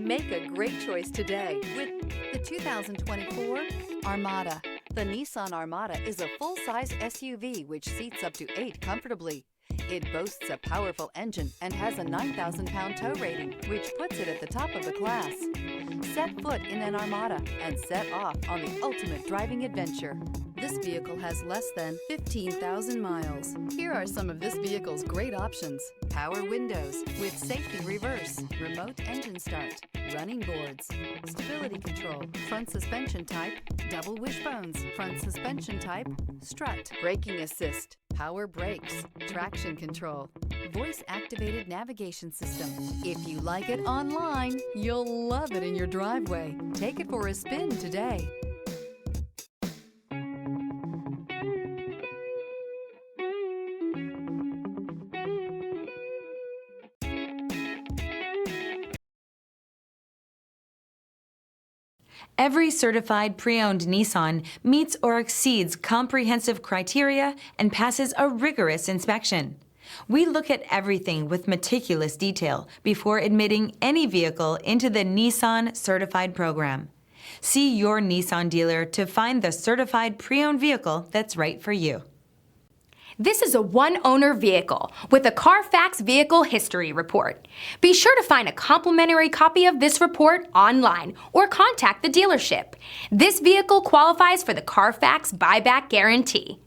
Make a great choice today with the 2024 Armada. The Nissan Armada is a full-size SUV which seats up to 8 comfortably. It boasts a powerful engine and has a 9,000-pound tow rating, which puts it at the top of the class. Set foot in an Armada and set off on the ultimate driving adventure. This vehicle has less than 15,000 miles. Here are some of this vehicle's great options: power windows with safety reverse, remote engine start, running boards, stability control, front suspension type, double wishbones, front suspension type, strut, braking assist, power brakes, traction control, voice-activated navigation system. If you like it online, you'll love it in your driveway. Take it for a spin today. Every certified pre-owned Nissan meets or exceeds comprehensive criteria and passes a rigorous inspection. We look at everything with meticulous detail before admitting any vehicle into the Nissan Certified Program. See your Nissan dealer to find the certified pre-owned vehicle that's right for you. This is a one-owner vehicle with a Carfax Vehicle History Report. Be sure to find a complimentary copy of this report online or contact the dealership. This vehicle qualifies for the Carfax Buyback Guarantee.